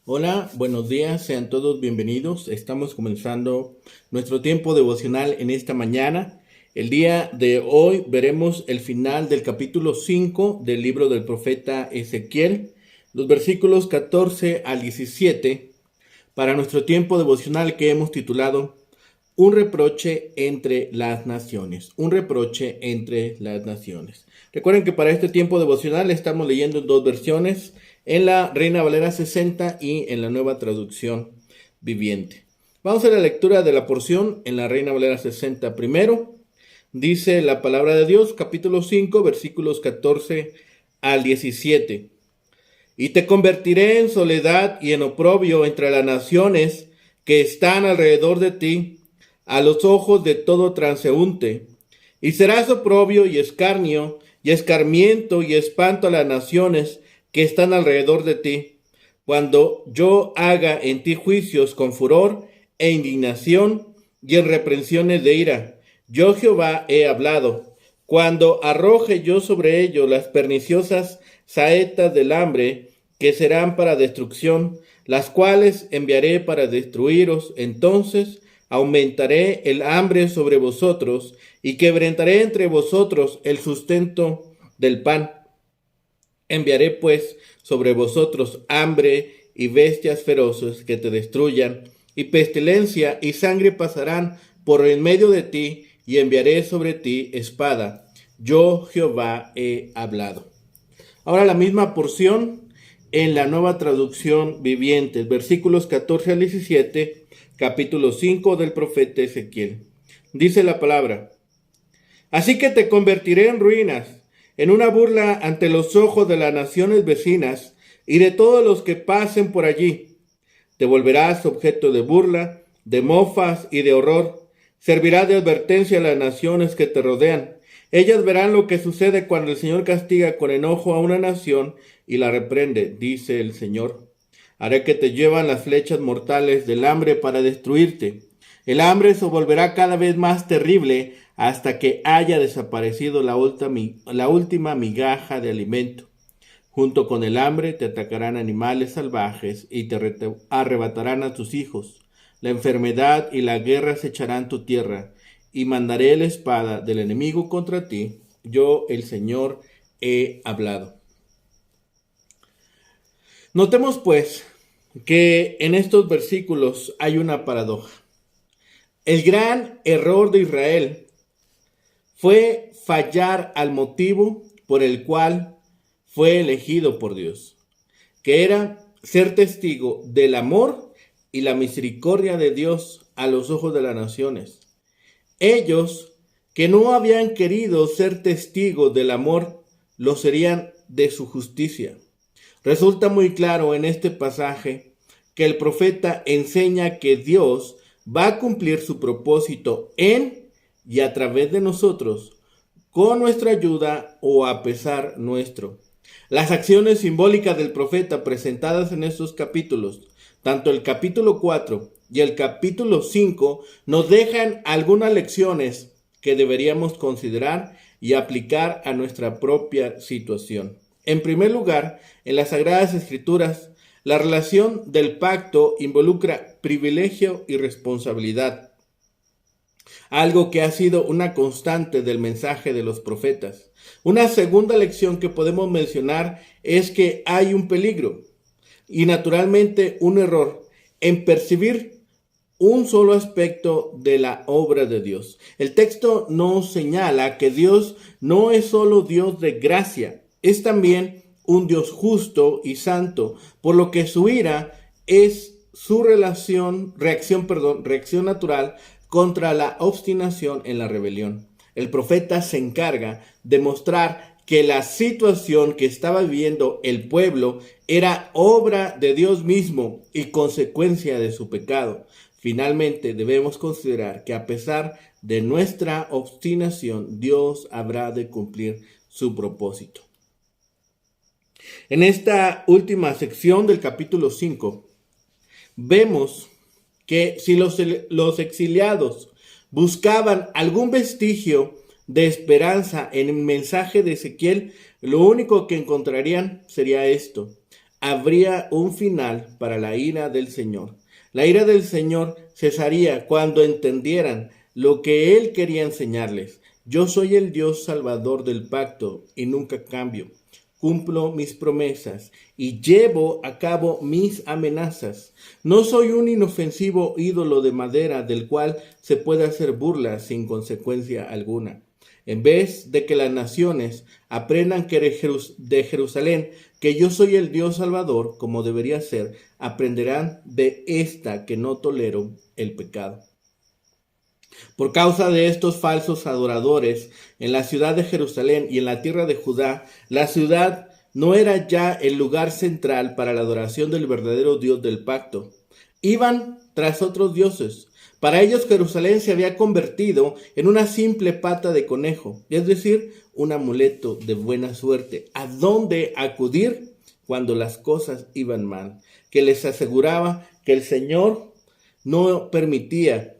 Hola, buenos días, sean todos bienvenidos. Estamos comenzando nuestro tiempo devocional en esta mañana. El día de hoy veremos el final del capítulo 5 del libro del profeta Ezequiel, los versículos 14 al 17, para nuestro tiempo devocional que hemos titulado Un reproche entre las naciones. Un reproche entre las naciones. Recuerden que para este tiempo devocional estamos leyendo en dos versiones, en la Reina Valera 60 y en la Nueva Traducción Viviente. Vamos a la lectura de la porción en la Reina Valera 60 primero. Dice la palabra de Dios, capítulo 5, versículos 14 al 17. Y te convertiré en soledad y en oprobio entre las naciones que están alrededor de ti, a los ojos de todo transeúnte. Y serás oprobio y escarnio, y escarmiento y espanto a las naciones que están alrededor de ti, cuando yo haga en ti juicios con furor e indignación y en reprensiones de ira. Yo Jehová he hablado. Cuando arroje yo sobre ellos las perniciosas saetas del hambre, que serán para destrucción, las cuales enviaré para destruiros, entonces aumentaré el hambre sobre vosotros y quebrantaré entre vosotros el sustento del pan. Enviaré pues sobre vosotros hambre y bestias feroces que te destruyan, y pestilencia y sangre pasarán por en medio de ti, y enviaré sobre ti espada. Yo Jehová he hablado. Ahora la misma porción en la Nueva Traducción Viviente, versículos 14 al 17, capítulo 5 del profeta Ezequiel. Dice la palabra: Así que te convertiré en ruinas, en una burla ante los ojos de las naciones vecinas y de todos los que pasen por allí. Te volverás objeto de burla, de mofas y de horror. Servirá de advertencia a las naciones que te rodean. Ellas verán lo que sucede cuando el Señor castiga con enojo a una nación y la reprende, dice el Señor. Haré que te llevan las flechas mortales del hambre para destruirte. El hambre se volverá cada vez más terrible hasta que haya desaparecido la última migaja de alimento. Junto con el hambre te atacarán animales salvajes y te arrebatarán a tus hijos. La enfermedad y la guerra acecharán tu tierra, y mandaré la espada del enemigo contra ti. Yo, el Señor, he hablado. Notemos pues que en estos versículos hay una paradoja. El gran error de Israel fue fallar al motivo por el cual fue elegido por Dios, que era ser testigo del amor y la misericordia de Dios a los ojos de las naciones. Ellos, que no habían querido ser testigos del amor, lo serían de su justicia. Resulta muy claro en este pasaje que el profeta enseña que Dios va a cumplir su propósito en y a través de nosotros, con nuestra ayuda o a pesar nuestro. Las acciones simbólicas del profeta presentadas en estos capítulos, tanto el capítulo 4 y el capítulo 5, nos dejan algunas lecciones que deberíamos considerar y aplicar a nuestra propia situación. En primer lugar, en las Sagradas Escrituras, la relación del pacto involucra privilegio y responsabilidad, algo que ha sido una constante del mensaje de los profetas. Una segunda lección que podemos mencionar es que hay un peligro y naturalmente un error en percibir un solo aspecto de la obra de Dios. El texto nos señala que Dios no es solo Dios de gracia, es también un Dios justo y santo, por lo que su ira es su reacción natural contra la obstinación en la rebelión. El profeta se encarga de mostrar que la situación que estaba viviendo el pueblo era obra de Dios mismo y consecuencia de su pecado. Finalmente, debemos considerar que a pesar de nuestra obstinación, Dios habrá de cumplir su propósito. En esta última sección del capítulo 5, vemos que si los exiliados buscaban algún vestigio de esperanza en el mensaje de Ezequiel, lo único que encontrarían sería esto: habría un final para la ira del Señor. La ira del Señor cesaría cuando entendieran lo que Él quería enseñarles. Yo soy el Dios salvador del pacto y nunca cambio. Cumplo mis promesas y llevo a cabo mis amenazas. No soy un inofensivo ídolo de madera del cual se puede hacer burla sin consecuencia alguna. En vez de que las naciones aprendan que de Jerusalén que yo soy el Dios Salvador, como debería ser, aprenderán de esta que no tolero el pecado. Por causa de estos falsos adoradores, en la ciudad de Jerusalén y en la tierra de Judá, la ciudad no era ya el lugar central para la adoración del verdadero Dios del pacto. Iban tras otros dioses. Para ellos Jerusalén se había convertido en una simple pata de conejo, es decir, un amuleto de buena suerte, a donde acudir cuando las cosas iban mal, que les aseguraba que el Señor no permitía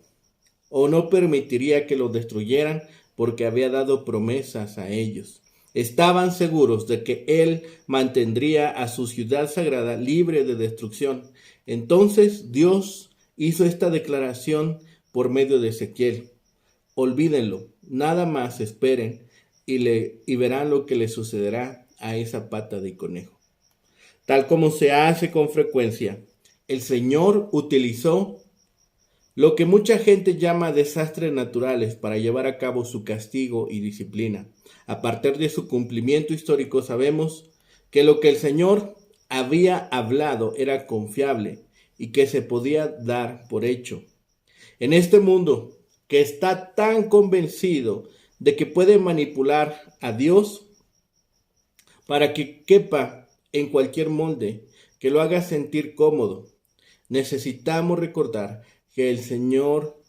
o no permitiría que los destruyeran porque había dado promesas a ellos. Estaban seguros de que Él mantendría a su ciudad sagrada libre de destrucción. Entonces Dios hizo esta declaración por medio de Ezequiel. Olvídenlo, nada más esperen y verán lo que le sucederá a esa pata de conejo. Tal como se hace con frecuencia, el Señor utilizó lo que mucha gente llama desastres naturales para llevar a cabo su castigo y disciplina. A partir de su cumplimiento histórico sabemos que lo que el Señor había hablado era confiable y que se podía dar por hecho. En este mundo que está tan convencido de que puede manipular a Dios para que quepa en cualquier molde, que lo haga sentir cómodo, necesitamos recordar que el Señor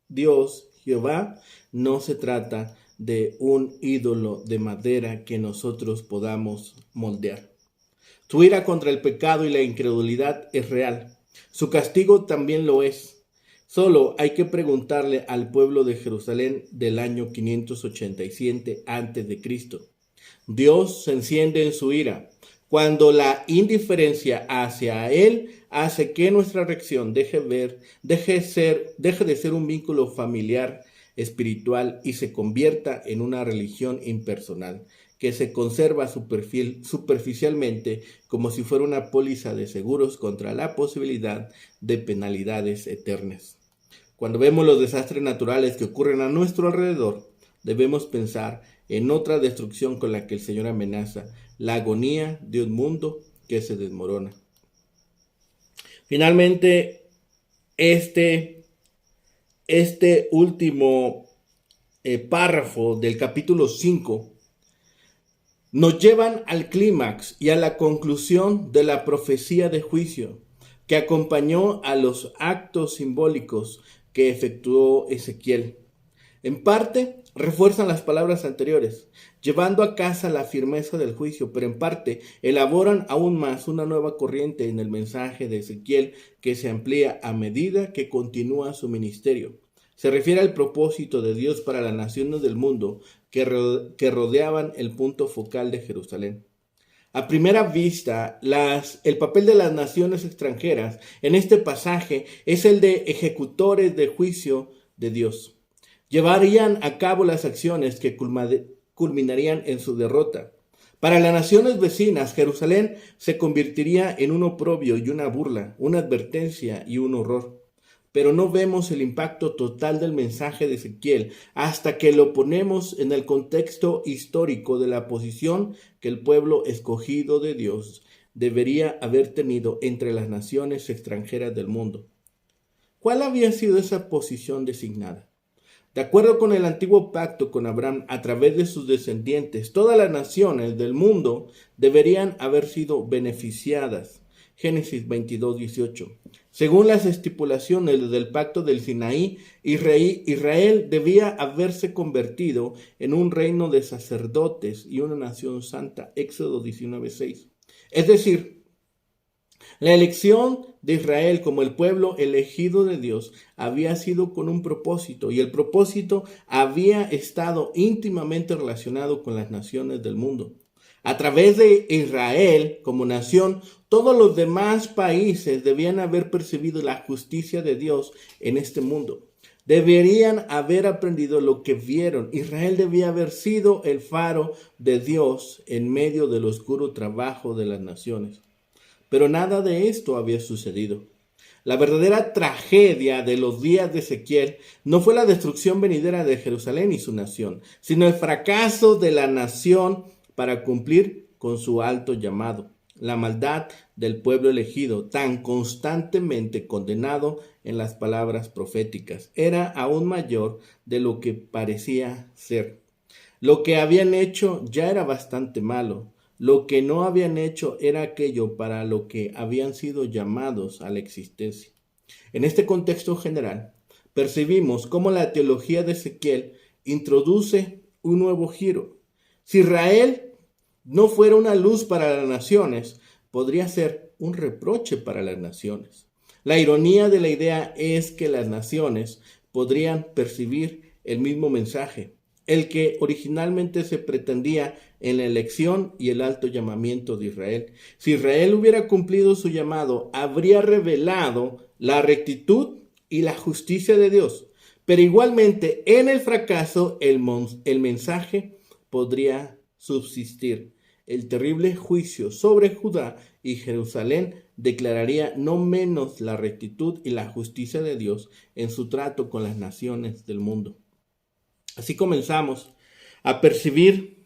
Dios, Jehová, no se trata de un ídolo de madera que nosotros podamos moldear. Su ira contra el pecado y la incredulidad es real. Su castigo también lo es. Solo hay que preguntarle al pueblo de Jerusalén del año 587 a.C. Dios se enciende en su ira cuando la indiferencia hacia Él hace que nuestra reacción deje de ser un vínculo familiar, espiritual y se convierta en una religión impersonal que se conserva superficialmente como si fuera una póliza de seguros contra la posibilidad de penalidades eternas. Cuando vemos los desastres naturales que ocurren a nuestro alrededor, debemos pensar en otra destrucción con la que el Señor amenaza, la agonía de un mundo que se desmorona. Finalmente, este último párrafo del capítulo 5 nos llevan al clímax y a la conclusión de la profecía de juicio que acompañó a los actos simbólicos que efectuó Ezequiel. En parte, refuerzan las palabras anteriores, llevando a casa la firmeza del juicio, pero en parte elaboran aún más una nueva corriente en el mensaje de Ezequiel que se amplía a medida que continúa su ministerio. Se refiere al propósito de Dios para las naciones del mundo que rodeaban el punto focal de Jerusalén. A primera vista, el papel de las naciones extranjeras en este pasaje es el de ejecutores de juicio de Dios. Llevarían a cabo las acciones que culminarían en su derrota. Para las naciones vecinas, Jerusalén se convertiría en un oprobio y una burla, una advertencia y un horror. Pero no vemos el impacto total del mensaje de Ezequiel hasta que lo ponemos en el contexto histórico de la posición que el pueblo escogido de Dios debería haber tenido entre las naciones extranjeras del mundo. ¿Cuál había sido esa posición designada? De acuerdo con el antiguo pacto con Abraham, a través de sus descendientes, todas las naciones del mundo deberían haber sido beneficiadas. Génesis 22:18. Según las estipulaciones del pacto del Sinaí, Israel debía haberse convertido en un reino de sacerdotes y una nación santa. Éxodo 19:6. Es decir, la elección de Israel como el pueblo elegido de Dios había sido con un propósito, y el propósito había estado íntimamente relacionado con las naciones del mundo. A través de Israel como nación, todos los demás países debían haber percibido la justicia de Dios en este mundo. Deberían haber aprendido lo que vieron. Israel debía haber sido el faro de Dios en medio del oscuro trabajo de las naciones. Pero nada de esto había sucedido. La verdadera tragedia de los días de Ezequiel no fue la destrucción venidera de Jerusalén y su nación, sino el fracaso de la nación para cumplir con su alto llamado. La maldad del pueblo elegido, tan constantemente condenado en las palabras proféticas, era aún mayor de lo que parecía ser. Lo que habían hecho ya era bastante malo. Lo que no habían hecho era aquello para lo que habían sido llamados a la existencia. En este contexto general, percibimos cómo la teología de Ezequiel introduce un nuevo giro. Si Israel no fuera una luz para las naciones, podría ser un reproche para las naciones. La ironía de la idea es que las naciones podrían percibir el mismo mensaje, el que originalmente se pretendía en la elección y el alto llamamiento de Israel. Si Israel hubiera cumplido su llamado, habría revelado la rectitud y la justicia de Dios. Pero igualmente, en el fracaso, el mensaje podría subsistir. El terrible juicio sobre Judá y Jerusalén declararía no menos la rectitud y la justicia de Dios en su trato con las naciones del mundo. Así comenzamos a percibir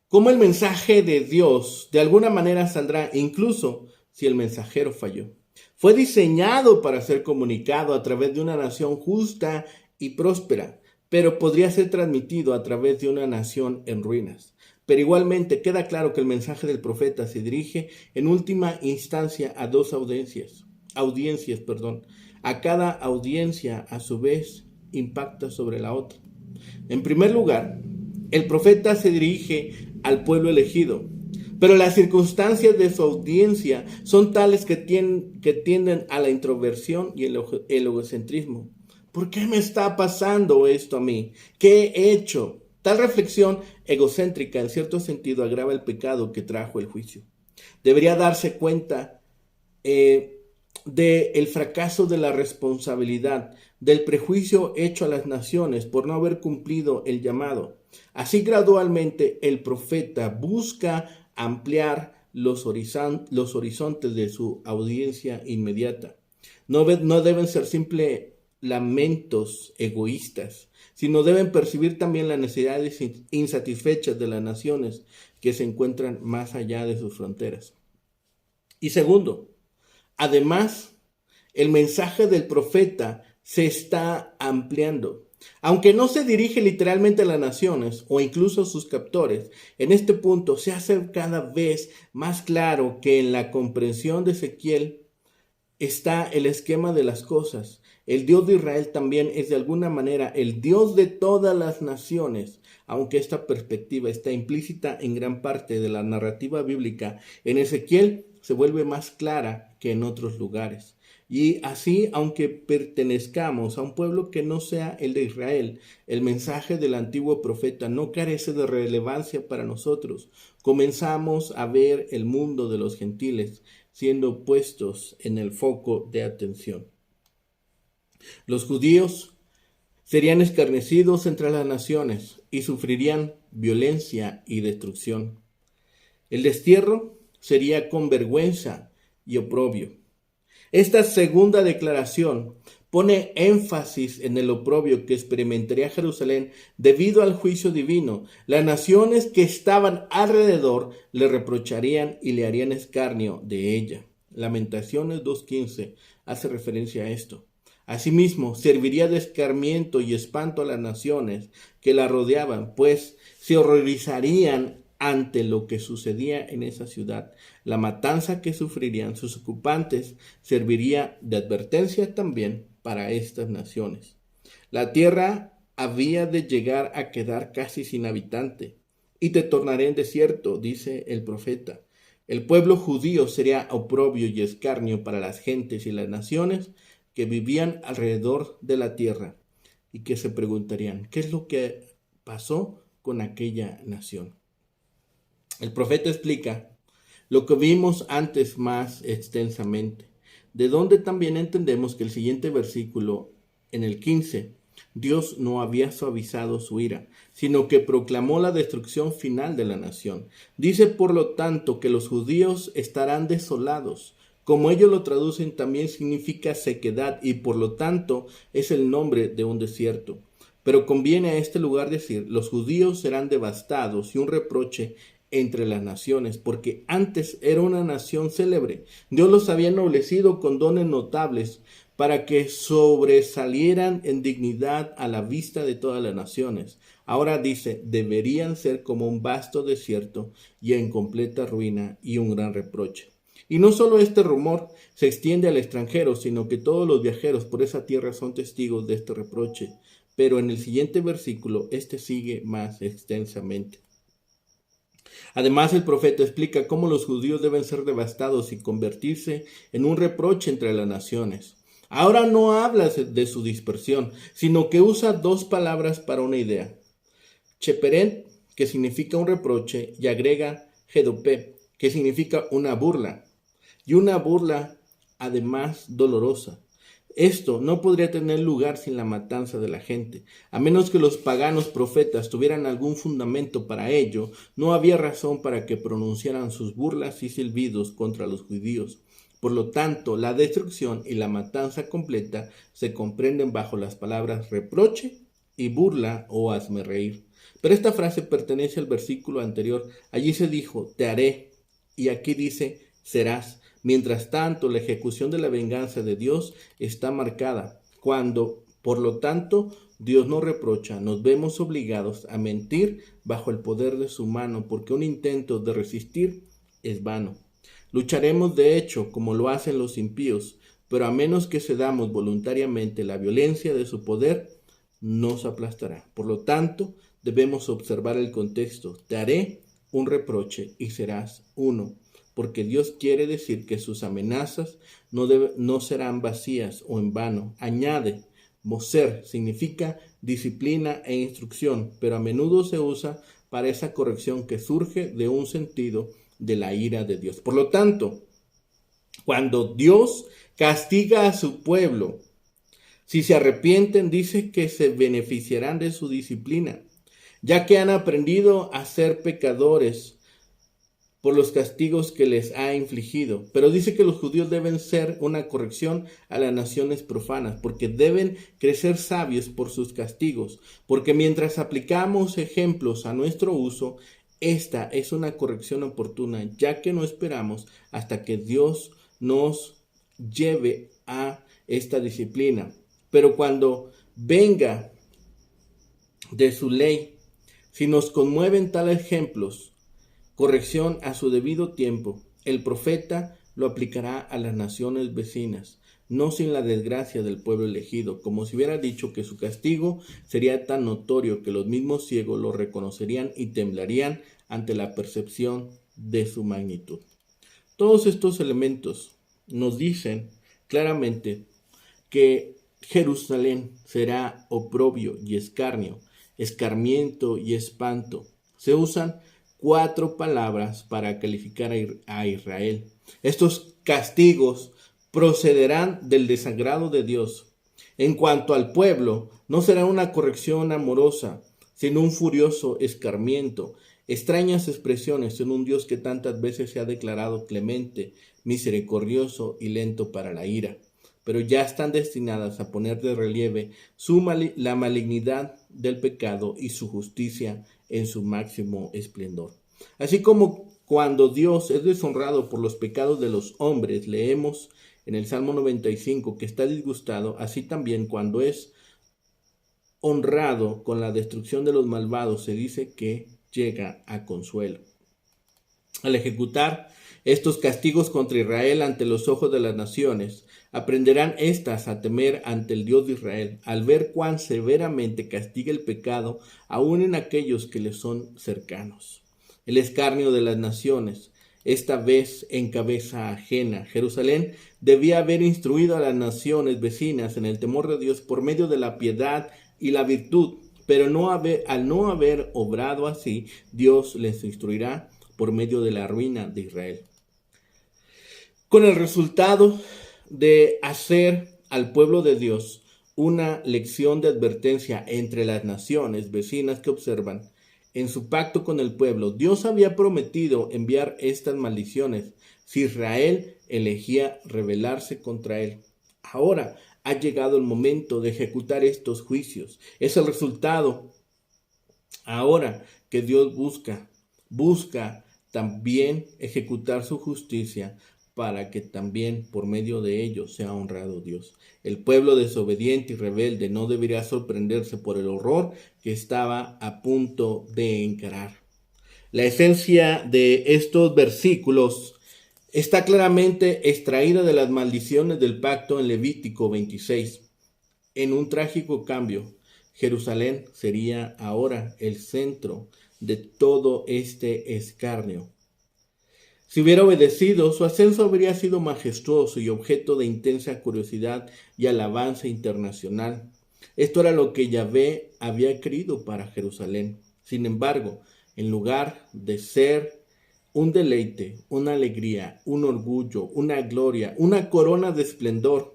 cómo el mensaje de Dios de alguna manera saldrá, incluso si el mensajero falló. Fue diseñado para ser comunicado a través de una nación justa y próspera, pero podría ser transmitido a través de una nación en ruinas. Pero igualmente queda claro que el mensaje del profeta se dirige en última instancia a dos audiencias. A cada audiencia a su vez impacta sobre la otra. En primer lugar, el profeta se dirige al pueblo elegido, pero las circunstancias de su audiencia son tales que tienden a la introversión y el egocentrismo. ¿Por qué me está pasando esto a mí? ¿Qué he hecho? Tal reflexión egocéntrica en cierto sentido agrava el pecado que trajo el juicio. Debería darse cuenta del fracaso de la responsabilidad, del prejuicio hecho a las naciones por no haber cumplido el llamado. Así gradualmente el profeta busca ampliar los horizontes de su audiencia inmediata. No deben ser simples lamentos egoístas, sino deben percibir también las necesidades insatisfechas de las naciones que se encuentran más allá de sus fronteras. Y segundo, además, el mensaje del profeta se está ampliando. Aunque no se dirige literalmente a las naciones o incluso a sus captores, en este punto se hace cada vez más claro que en la comprensión de Ezequiel está el esquema de las cosas. El Dios de Israel también es de alguna manera el Dios de todas las naciones, aunque esta perspectiva está implícita en gran parte de la narrativa bíblica. En Ezequiel se vuelve más clara que en otros lugares. Y así, aunque pertenezcamos a un pueblo que no sea el de Israel, el mensaje del antiguo profeta no carece de relevancia para nosotros. Comenzamos a ver el mundo de los gentiles siendo puestos en el foco de atención. Los judíos serían escarnecidos entre las naciones y sufrirían violencia y destrucción. El destierro sería con vergüenza y oprobio. Esta segunda declaración pone énfasis en el oprobio que experimentaría Jerusalén debido al juicio divino. Las naciones que estaban alrededor le reprocharían y le harían escarnio de ella. Lamentaciones 2:15 hace referencia a esto. Asimismo, serviría de escarmiento y espanto a las naciones que la rodeaban, pues se horrorizarían ante lo que sucedía en esa ciudad. La matanza que sufrirían sus ocupantes serviría de advertencia también para estas naciones. La tierra había de llegar a quedar casi sin habitante, y te tornaré en desierto, dice el profeta. El pueblo judío sería oprobio y escarnio para las gentes y las naciones que vivían alrededor de la tierra y que se preguntarían, ¿qué es lo que pasó con aquella nación? El profeta explica lo que vimos antes más extensamente, de donde también entendemos que el siguiente versículo, en el 15, Dios no había suavizado su ira, sino que proclamó la destrucción final de la nación. Dice, por lo tanto, que los judíos estarán desolados. Como ellos lo traducen, también significa sequedad y por lo tanto es el nombre de un desierto. Pero conviene a este lugar decir, los judíos serán devastados y un reproche entre las naciones, porque antes era una nación célebre. Dios los había ennoblecido con dones notables para que sobresalieran en dignidad a la vista de todas las naciones. Ahora dice, deberían ser como un vasto desierto y en completa ruina y un gran reproche. Y no solo este rumor se extiende al extranjero, sino que todos los viajeros por esa tierra son testigos de este reproche. Pero en el siguiente versículo, este sigue más extensamente. Además, el profeta explica cómo los judíos deben ser devastados y convertirse en un reproche entre las naciones. Ahora no habla de su dispersión, sino que usa dos palabras para una idea. Cheperet, que significa un reproche, y agrega Gedopé, que significa una burla. Y una burla, además, dolorosa. Esto no podría tener lugar sin la matanza de la gente. A menos que los paganos profetas tuvieran algún fundamento para ello, no había razón para que pronunciaran sus burlas y silbidos contra los judíos. Por lo tanto, la destrucción y la matanza completa se comprenden bajo las palabras reproche y burla o hazme reír. Pero esta frase pertenece al versículo anterior. Allí se dijo, te haré, y aquí dice, serás. Mientras tanto, la ejecución de la venganza de Dios está marcada. Cuando, por lo tanto, Dios nos reprocha, nos vemos obligados a mentir bajo el poder de su mano, porque un intento de resistir es vano. Lucharemos de hecho como lo hacen los impíos, pero a menos que cedamos voluntariamente la violencia de su poder, nos aplastará. Por lo tanto, debemos observar el contexto. Te haré un reproche y serás uno. Porque Dios quiere decir que sus amenazas no serán vacías o en vano. Añade, moser significa disciplina e instrucción, pero a menudo se usa para esa corrección que surge de un sentido de la ira de Dios. Por lo tanto, cuando Dios castiga a su pueblo, si se arrepienten, dice que se beneficiarán de su disciplina, ya que han aprendido a ser pecadores por los castigos que les ha infligido. Pero dice que los judíos deben ser una corrección a las naciones profanas, porque deben crecer sabios por sus castigos, porque mientras aplicamos ejemplos a nuestro uso, esta es una corrección oportuna, ya que no esperamos hasta que Dios nos lleve a esta disciplina. Pero cuando venga de su ley, si nos conmueven tales ejemplos, corrección a su debido tiempo, el profeta lo aplicará a las naciones vecinas, no sin la desgracia del pueblo elegido, como si hubiera dicho que su castigo sería tan notorio que los mismos ciegos lo reconocerían y temblarían ante la percepción de su magnitud. Todos estos elementos nos dicen claramente que Jerusalén será oprobio y escarnio, escarmiento y espanto. Se usan 4 palabras para calificar a Israel. Estos castigos procederán del desagrado de Dios. En cuanto al pueblo, no será una corrección amorosa, sino un furioso escarmiento, extrañas expresiones en un Dios que tantas veces se ha declarado clemente, misericordioso y lento para la ira, pero ya están destinadas a poner de relieve la malignidad del pecado y su justicia en su máximo esplendor. Así como cuando Dios es deshonrado por los pecados de los hombres, leemos en el Salmo 95 que está disgustado, así también cuando es honrado con la destrucción de los malvados, se dice que llega a consuelo. Al ejecutar estos castigos contra Israel ante los ojos de las naciones, aprenderán éstas a temer ante el Dios de Israel, al ver cuán severamente castiga el pecado aún en aquellos que les son cercanos. El escarnio de las naciones, esta vez en cabeza ajena. Jerusalén debía haber instruido a las naciones vecinas en el temor de Dios por medio de la piedad y la virtud, pero al no haber obrado así, Dios les instruirá por medio de la ruina de Israel. Con el resultado de hacer al pueblo de Dios una lección de advertencia entre las naciones vecinas que observan. En su pacto con el pueblo, Dios había prometido enviar estas maldiciones si Israel elegía rebelarse contra él. Ahora ha llegado el momento de ejecutar estos juicios. Es el resultado ahora que Dios busca también ejecutar su justicia para que también por medio de ellos sea honrado Dios. El pueblo desobediente y rebelde no debería sorprenderse por el horror que estaba a punto de encarar. La esencia de estos versículos está claramente extraída de las maldiciones del pacto en Levítico 26. En un trágico cambio, Jerusalén sería ahora el centro de todo este escarnio. Si hubiera obedecido, su ascenso habría sido majestuoso y objeto de intensa curiosidad y alabanza internacional. Esto era lo que Yahvé había querido para Jerusalén. Sin embargo, en lugar de ser un deleite, una alegría, un orgullo, una gloria, una corona de esplendor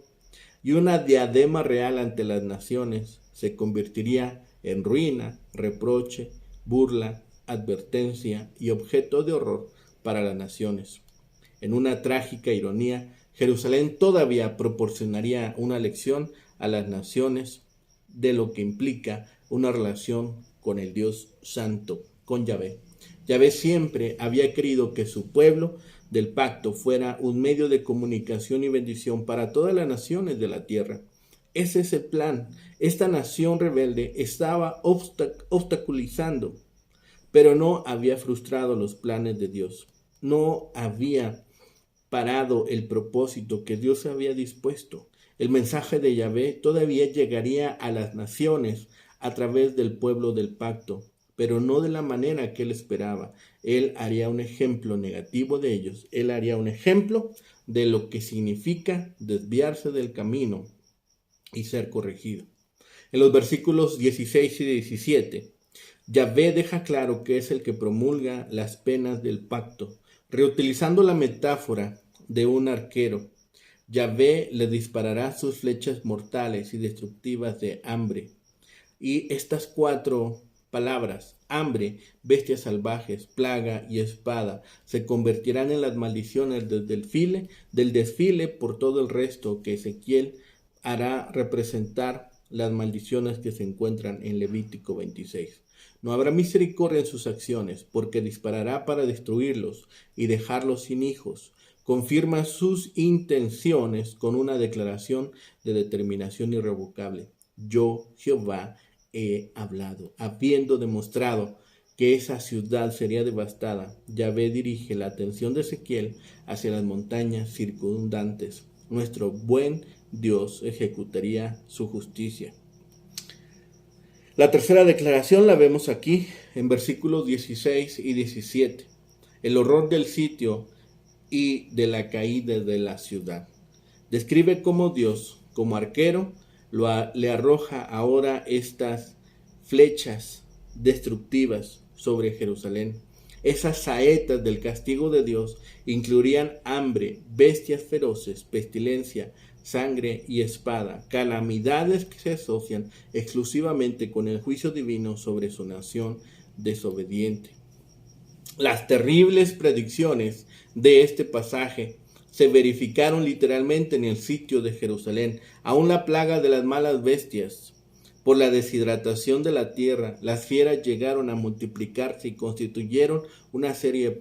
y una diadema real ante las naciones, se convertiría en ruina, reproche, burla, advertencia y objeto de horror para las naciones. En una trágica ironía, Jerusalén todavía proporcionaría una lección a las naciones de lo que implica una relación con el Dios Santo, con Yahvé. Yahvé siempre había querido que su pueblo del pacto fuera un medio de comunicación y bendición para todas las naciones de la tierra. Ese es el plan. Esta nación rebelde estaba obstaculizando, pero no había frustrado los planes de Dios. No había parado el propósito que Dios había dispuesto. El mensaje de Yahvé todavía llegaría a las naciones a través del pueblo del pacto, pero no de la manera que él esperaba. Él haría un ejemplo negativo de ellos. Él haría un ejemplo de lo que significa desviarse del camino y ser corregido. En los versículos 16 y 17, Yahvé deja claro que es el que promulga las penas del pacto. Reutilizando la metáfora de un arquero, Yahvé le disparará sus flechas mortales y destructivas de hambre. Y estas cuatro palabras, hambre, bestias salvajes, plaga y espada, se convertirán en las maldiciones del desfile por todo el resto que Ezequiel hará representar las maldiciones que se encuentran en Levítico 26. No habrá misericordia en sus acciones, porque disparará para destruirlos y dejarlos sin hijos. Confirma sus intenciones con una declaración de determinación irrevocable. Yo, Jehová, he hablado. Habiendo demostrado que esa ciudad sería devastada, Yahvé dirige la atención de Ezequiel hacia las montañas circundantes. Nuestro buen Dios ejecutaría su justicia. La tercera declaración la vemos aquí en versículos 16 y 17. El horror del sitio y de la caída de la ciudad. Describe cómo Dios, como arquero, le arroja ahora estas flechas destructivas sobre Jerusalén. Esas saetas del castigo de Dios incluirían hambre, bestias feroces, pestilencia, sangre y espada, calamidades que se asocian exclusivamente con el juicio divino sobre su nación desobediente. Las terribles predicciones de este pasaje se verificaron literalmente en el sitio de Jerusalén. Aún la plaga de las malas bestias, por la deshidratación de la tierra, las fieras llegaron a multiplicarse y constituyeron una seria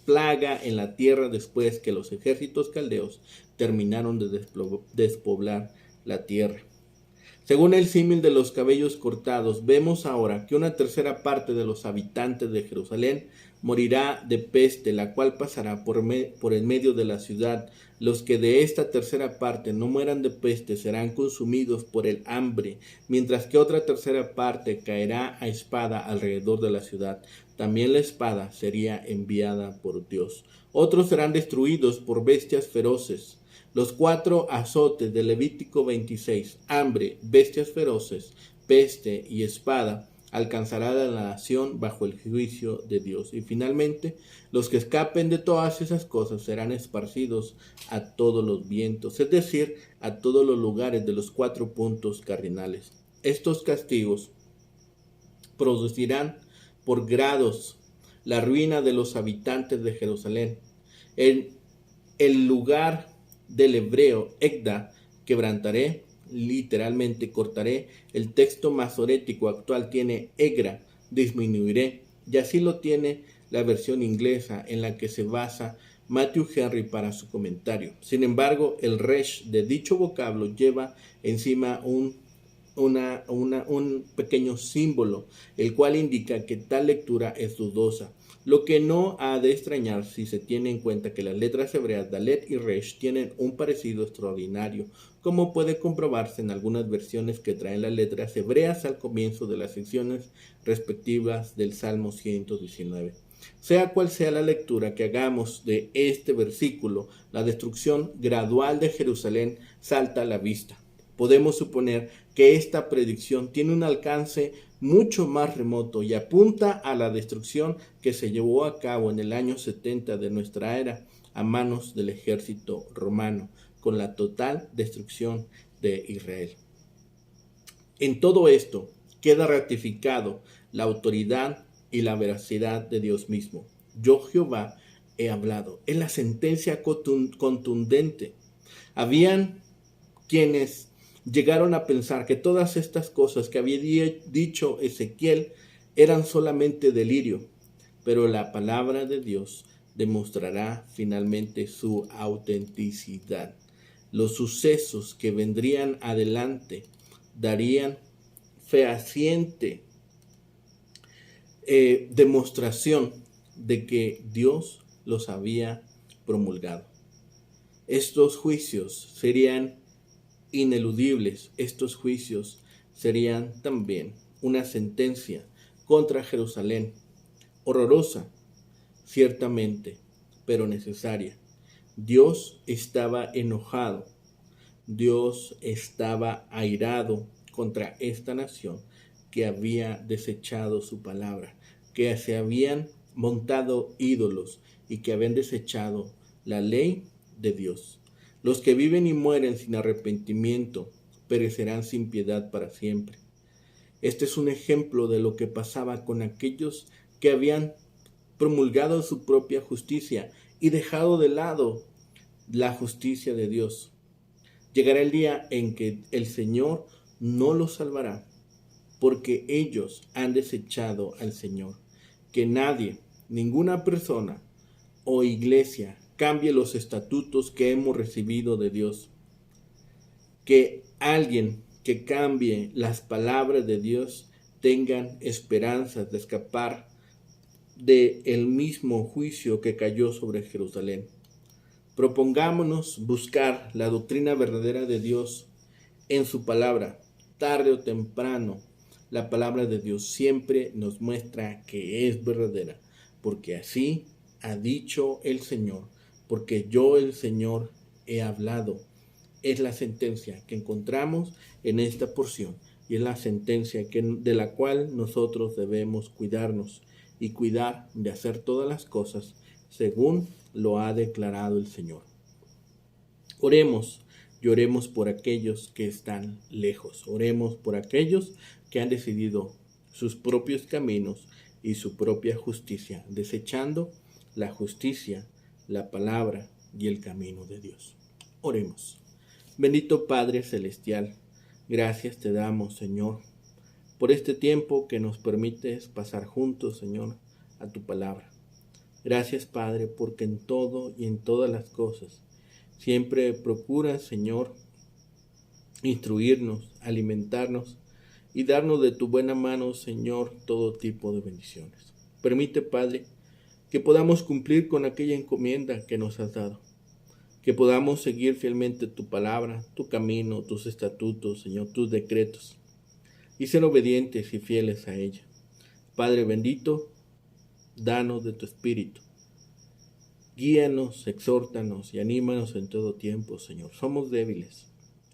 plaga en la tierra después que los ejércitos caldeos terminaron de despoblar la tierra. Según el símil de los cabellos cortados, vemos ahora que una tercera parte de los habitantes de Jerusalén morirá de peste, la cual pasará por el medio de la ciudad. Los que de esta tercera parte no mueran de peste serán consumidos por el hambre, mientras que otra tercera parte caerá a espada alrededor de la ciudad. También la espada sería enviada por Dios. Otros serán destruidos por bestias feroces. Los 4 azotes de Levítico 26, hambre, bestias feroces, peste y espada, alcanzará a la nación bajo el juicio de Dios. Y finalmente, los que escapen de todas esas cosas serán esparcidos a todos los vientos, es decir, a todos los lugares de los 4 puntos cardinales. Estos castigos producirán por grados la ruina de los habitantes de Jerusalén. En el lugar del hebreo Egda, quebrantaré, literalmente cortaré. El texto masorético actual tiene Egra, disminuiré, y así lo tiene la versión inglesa en la que se basa Matthew Henry para su comentario. Sin embargo, el resh de dicho vocablo lleva encima un pequeño símbolo, el cual indica que tal lectura es dudosa, lo que no ha de extrañar si se tiene en cuenta que las letras hebreas Dalet y Resh tienen un parecido extraordinario, como puede comprobarse en algunas versiones que traen las letras hebreas al comienzo de las secciones respectivas del Salmo 119. Sea cual sea la lectura que hagamos de este versículo, la destrucción gradual de Jerusalén salta a la vista. Podemos suponer que esta predicción tiene un alcance mucho más remoto y apunta a la destrucción que se llevó a cabo en el año 70 de nuestra era a manos del ejército romano, con la total destrucción de Israel. En todo esto queda ratificado la autoridad y la veracidad de Dios mismo. Yo, Jehová, he hablado. Es la sentencia contundente. Habían quienes llegaron a pensar que todas estas cosas que había dicho Ezequiel eran solamente delirio, pero la palabra de Dios demostrará finalmente su autenticidad. Los sucesos que vendrían adelante darían fehaciente demostración de que Dios los había promulgado. Estos juicios serían ineludibles. Estos juicios serían también una sentencia contra Jerusalén, horrorosa, ciertamente, pero necesaria. Dios estaba enojado, Dios estaba airado contra esta nación que había desechado su palabra, que se habían montado ídolos y que habían desechado la ley de Dios. Los que viven y mueren sin arrepentimiento perecerán sin piedad para siempre. Este es un ejemplo de lo que pasaba con aquellos que habían promulgado su propia justicia y dejado de lado la justicia de Dios. Llegará el día en que el Señor no los salvará, porque ellos han desechado al Señor. Que nadie, ninguna persona o iglesia cambie los estatutos que hemos recibido de Dios. Que alguien que cambie las palabras de Dios tengan esperanzas de escapar del mismo juicio que cayó sobre Jerusalén. Propongámonos buscar la doctrina verdadera de Dios en su palabra. Tarde o temprano, la palabra de Dios siempre nos muestra que es verdadera, porque así ha dicho el Señor, porque yo el Señor he hablado. Es la sentencia que encontramos en esta porción y es la sentencia de la cual nosotros debemos cuidarnos y cuidar de hacer todas las cosas según lo ha declarado el Señor. Oremos y oremos por aquellos que están lejos. Oremos por aquellos que han decidido sus propios caminos y su propia justicia, desechando la justicia, la palabra y el camino de Dios. Oremos. Bendito Padre Celestial, gracias te damos, Señor, por este tiempo que nos permites pasar juntos, Señor, a tu palabra. Gracias, Padre, porque en todo y en todas las cosas siempre procuras, Señor, instruirnos, alimentarnos y darnos de tu buena mano, Señor, todo tipo de bendiciones. Permite, Padre, que podamos cumplir con aquella encomienda que nos has dado. Que podamos seguir fielmente tu palabra, tu camino, tus estatutos, Señor, tus decretos, y ser obedientes y fieles a ella. Padre bendito, danos de tu espíritu. Guíanos, exhórtanos y anímanos en todo tiempo, Señor. Somos débiles,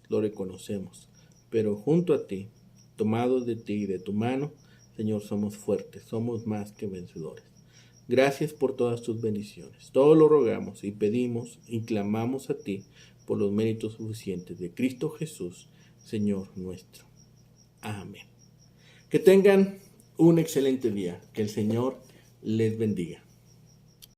lo reconocemos, pero junto a ti, tomados de ti y de tu mano, Señor, somos fuertes, somos más que vencedores. Gracias por todas tus bendiciones. Todo lo rogamos y pedimos y clamamos a ti por los méritos suficientes de Cristo Jesús, Señor nuestro. Amén. Que tengan un excelente día. Que el Señor les bendiga.